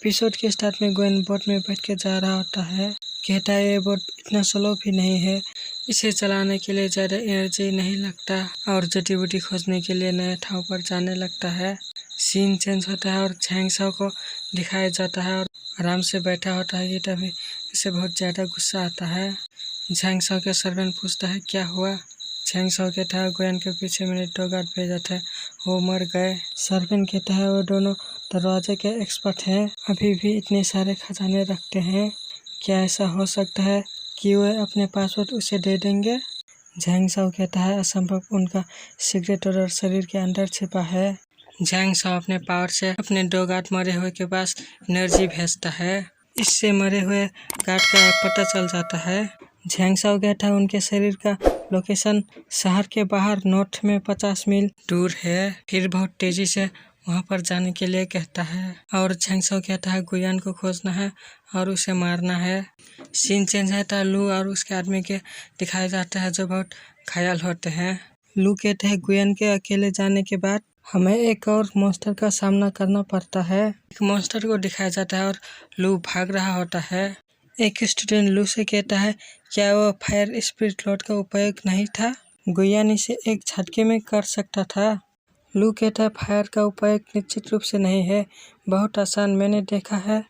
Episode के start में Goyan boat में बैठ के जा रहा होता है। कहता है ये बोट इतना स्लो भी नहीं है, इसे चलाने के लिए ज़्यादा एनर्जी नहीं लगता और जड़ी बूटी खोजने के लिए नए ठाव पर जाने लगता है। सीन चेंज होता है और झैंग साओ को दिखाया जाता है और आराम से बैठा होता है कि तभी इसे बहुत ज़्यादा गुस्सा आता है। झैंग साओ के सर्वेंट पूछता है क्या हुआ। झैंग साओ कहता है गोयन के पीछे मैंने 2 गार्ड भेजा था, वो मर गए। सर्वेंट कहता है वो दोनों दरवाजे के एक्सपर्ट हैं, अभी भी इतने सारे खजाने रखते हैं, क्या ऐसा हो सकता है कि वे अपने पासवर्ड उसे दे देंगे। झैंग साओ कहता है असंभव, उनका सीक्रेट ऑर्डर शरीर के अंदर छिपा है। झैंग साओ अपने पावर से अपने 2 गार्ड मरे हुए के पास एनर्जी भेजता है, इससे मरे हुए गार्ड का पता चल जाता है। झैंग साओ कहता है उनके शरीर का लोकेशन शहर के बाहर नॉर्थ में 50 मील दूर है, फिर बहुत तेजी से वहां पर जाने के लिए कहता है। और झैंग साओ कहता है गुयान को खोजना है और उसे मारना है। सीन चेंज होता है लू और उसके आदमी के दिखाए जाते हैं जो बहुत घायल होते हैं। लू कहते हैं गुयान के अकेले जाने के बाद हमें एक और मॉन्स्टर का सामना करना पड़ता है। एक मॉन्स्टर को दिखाया जाता है और लू भाग रहा होता है। एक स्टूडेंट लू से कहता है क्या वो फायर स्पिरिट लॉर्ड का उपयोग नहीं था, गुयान इसे एक झटके में कर सकता था। लू कहता है फायर का उपयोग निश्चित रूप से नहीं है, बहुत आसान, मैंने देखा है।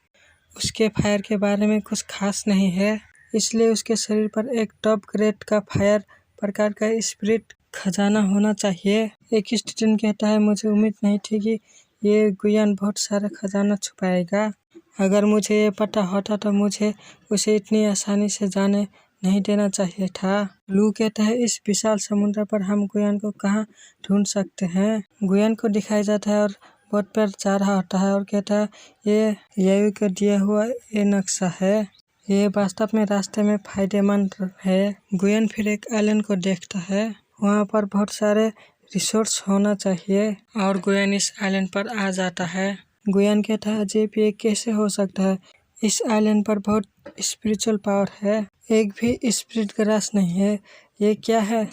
उसके फायर के बारे में कुछ खास नहीं है, इसलिए उसके शरीर पर एक टॉप ग्रेड का फायर प्रकार का स्पिरिट खजाना होना चाहिए। एक स्टूडेंट कहता है मुझे उम्मीद नहीं थी कि ये गुयान बहुत सारा खजाना छुपाएगा, अगर मुझे ये पता होता तो मुझे उसे इतनी आसानी से जाने नहीं देना चाहिए था। लू कहता है इस विशाल समुद्र पर हम गुयान को कहाँ ढूंढ सकते हैं। गुयान को दिखाया जाता है और बोट पर जा रहा होता है और कहता है ये यायू का दिया हुआ ये नक्शा है, ये वास्तव में रास्ते में फायदेमंद है। गुयान फिर एक आइलैंड को देखता है, वहाँ पर बहुत सारे रिसोर्स होना चाहिए और गुयान इस आइलैंड पर आ जाता है। गुयान कहता है अजीब, ये कैसे हो सकता है, इस आइलैंड पर बहुत स्पिरिचुअल पावर है, एक भी स्पिरिट ग्रास नहीं है, ये क्या है।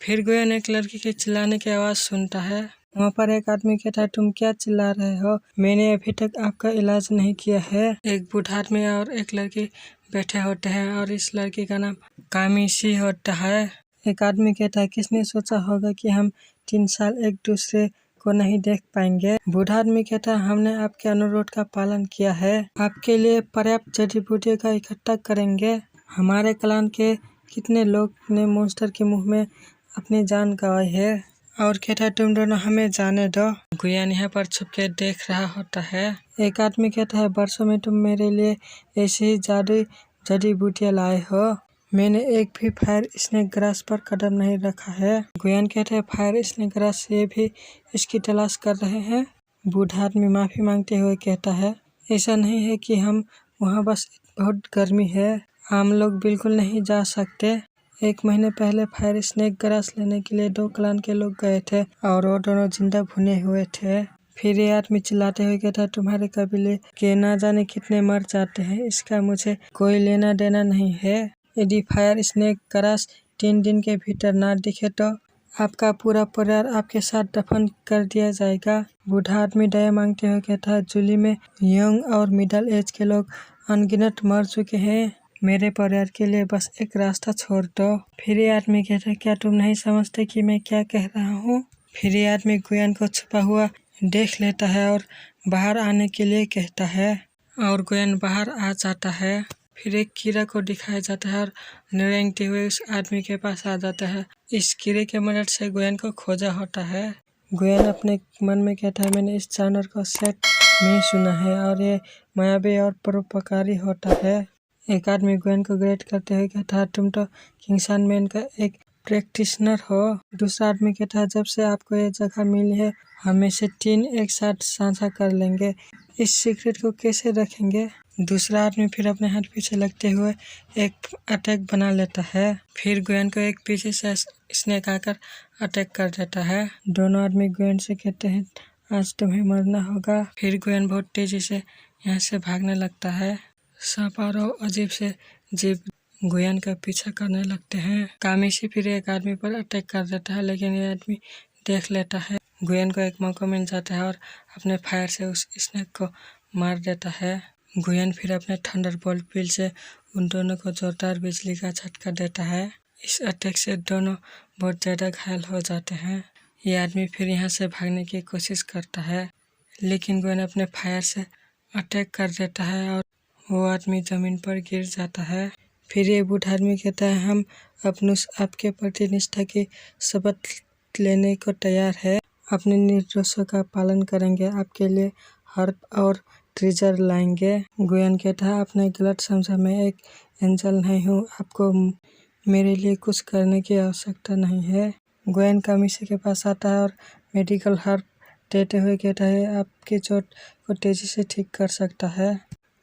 फिर गुयान एक लड़की के चिल्लाने की आवाज़ सुनता है, वहाँ पर एक आदमी कहता है तुम क्या चिल्ला रहे हो, मैंने अभी तक आपका इलाज नहीं किया है। एक बूढ़ा आदमी और एक लड़की बैठे होते हैं और इस लड़की का नाम कामिशी होता है। एक आदमी कहता है किसने सोचा होगा कि हम 3 साल एक दूसरे को नहीं देख पाएंगे। बूढ़ा आदमी कहता है हमने आपके अनुरोध का पालन किया है, आपके लिए पर्याप्त जड़ी बूटियों का इकट्ठा करेंगे। हमारे क्लान के कितने लोग ने मॉन्स्टर के मुंह में अपनी जान गंवाई है। और कहता है तुम दोनों हमें जाने दो। गुयान यहाँ पर छुप के देख रहा होता है। एक आदमी कहता है वर्षों में तुम मेरे लिए ऐसी ही जादुई जड़ी बूटियाँ लाए हो, मैंने एक भी फायर स्नेक ग्रास पर कदम नहीं रखा है। गुयान कहते हैं फायर स्नेक ग्रास ये भी इसकी तलाश कर रहे हैं। बूढ़ा आदमी माफ़ी मांगते हुए कहता है ऐसा नहीं है कि हम वहाँ, बस बहुत गर्मी है, आम लोग बिल्कुल नहीं जा सकते। 1 महीने पहले फायर स्नेक ग्रास लेने के लिए 2 क्लान के लोग गए थे और वो दोनों जिंदा भुने हुए थे। फिर ये आदमी चिल्लाते हुए कहता है तुम्हारे कबीले के ना जाने कितने मर जाते हैं, इसका मुझे कोई लेना देना नहीं है। यदि फायर स्नेक ग्रास 3 दिन के भीतर ना दिखे तो आपका पूरा परिवार आपके साथ दफन कर दिया जाएगा। बूढ़ा आदमी दया मांगते हुए कहता है जूली में यंग और मिडिल एज के लोग अनगिनत मर चुके हैं, मेरे परिवार के लिए बस एक रास्ता छोड़ दो। फिर ये आदमी कहता है क्या तुम नहीं समझते कि मैं क्या कह रहा हूँ। फिर ये आदमी गुयान को छुपा हुआ देख लेता है और बाहर आने के लिए कहता है और गुयान बाहर आ जाता है। फिर एक कीड़ा को दिखाया जाता है और रेंगते हुए उस आदमी के पास आ जाता है। इस कीड़े के मदद से गुयान को खोजा होता है। गुयान अपने मन में कहता है मैंने इस जानवर को सेट में सुना है और ये मायावी और परोपकारी होता है। एक आदमी गुयान को ग्रेट करते हुए कहता है तुम तो किंगसन मैन का एक प्रैक्टिशनर हो। दूसरा आदमी कहता है जब से आपको ये जगह मिली है हम में से 3 एक साथ साझा कर लेंगे, इस सीक्रेट को कैसे रखेंगे। दूसरा आदमी फिर अपने हाथ पीछे लगते हुए एक अटैक बना लेता है। फिर गुयान को एक पीछे से स्नेक आकर अटैक कर देता है। दोनों आदमी गुयान से कहते हैं आज तुम्हें मरना होगा। फिर गुयान बहुत तेजी से यहाँ से भागने लगता है। सांप और अजीब से जीव गुयान का पीछा करने लगते हैं। कामिशी फिर एक आदमी पर अटैक कर देता है लेकिन ये आदमी देख लेता है। गुयान को एक मौका मिल जाता है और अपने फायर से उस स्नेक को मार देता है। गुयन फिर अपने थंडरबोल्ट बिल से उन दोनों को जोरदार बिजली का झटका देता है। इस अटैक से दोनों बहुत ज़्यादा घायल हो जाते हैं। ये आदमी फिर यहाँ से भागने की कोशिश करता है, लेकिन गुयन अपने फायर से अटैक कर देता है और वो आदमी ज़मीन पर गिर जाता है। फिर ये बूढ़ा आदमी कहता है, हम आपके प्रति निष्ठा की शपथ लेने को तैयार है, अपने निर्देशों का पालन करेंगे, आपके लिए हर्प और ट्रेजर लाएंगे। गुयन कहता है, आपने गलत समझा, मैं एक एंजल नहीं हूँ, आपको मेरे लिए कुछ करने की आवश्यकता नहीं है। गुयन कामिशी के पास आता है और मेडिकल हर्प देते हुए कहता है, आपकी चोट को तेजी से ठीक कर सकता है।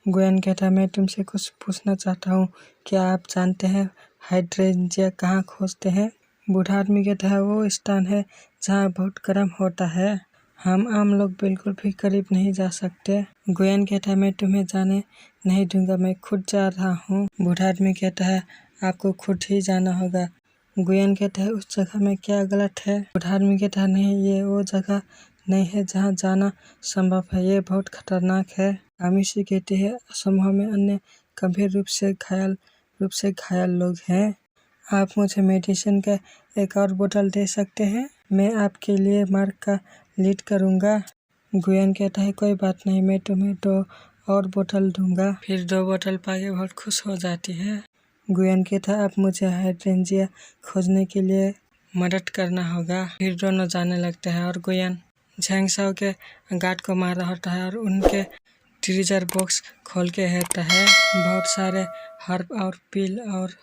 गुयन कहता है, मैं तुमसे कुछ पूछना चाहता हूँ, क्या आप जानते हैं हाइड्रेंजिया कहाँ खोजते हैं? बूढ़ा आदमी कहता है, वो स्थान है जहाँ बहुत गर्म होता है, हम आम लोग बिल्कुल भी करीब नहीं जा सकते। गुयन कहता है, मैं तुम्हें जाने नहीं दूंगा, मैं खुद जा रहा हूँ। बूढ़ा आदमी कहता है, आपको खुद ही जाना होगा। गुयन कहता है, उस जगह में क्या गलत है? बूढ़ा आदमी कहता है, नहीं, ये वो जगह नहीं है जहाँ जाना संभव है, ये बहुत खतरनाक है। कामिशी कहती है, समूह में अन्य गंभीर रूप से घायल लोग हैं, आप मुझे मेडिसिन का एक और बोतल दे सकते हैं? मैं आपके लिए मार्ग का लीड करूँगा। गुयन कहता है, कोई बात नहीं, मैं तुम्हें 2 और बोतल दूंगा। फिर 2 बोतल पाके बहुत खुश हो जाती है। गुयन कहता है, अब मुझे हाइड्रेंजिया खोजने के लिए मदद करना होगा। फिर दोनों जाने लगते हैं और गुयन झेंगसाओ के गार्ड को मार रहा होता है और उनके ट्रेजर बॉक्स खोल के हेरता है। बहुत सारे हर्ब और पिल और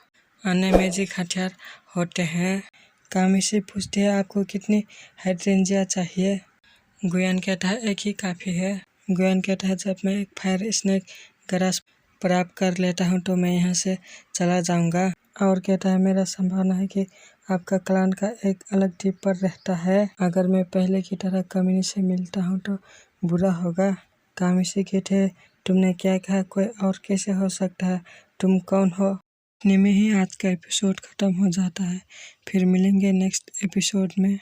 अन्य मैजिक हथियार होते हैं। कामिशी पूछती है, आपको कितनी हाइड्रेंजिया चाहिए? गुयन कहता है, एक ही काफ़ी है। गुयन कहता है, जब मैं एक फायर स्नेक ग्रास प्राप्त कर लेता हूँ तो मैं यहाँ से चला जाऊँगा। और कहता है, मेरा संभावना है कि आपका क्लान का एक अलग द्वीप पर रहता है, अगर मैं पहले की तरह कमीनी से मिलता हूँ तो बुरा होगा। कामिशी कहते हैं, तुमने क्या कहा, कोई और कैसे हो सकता है, तुम कौन हो? इतने में ही आज का एपिसोड ख़त्म हो जाता है। फिर मिलेंगे नेक्स्ट एपिसोड में।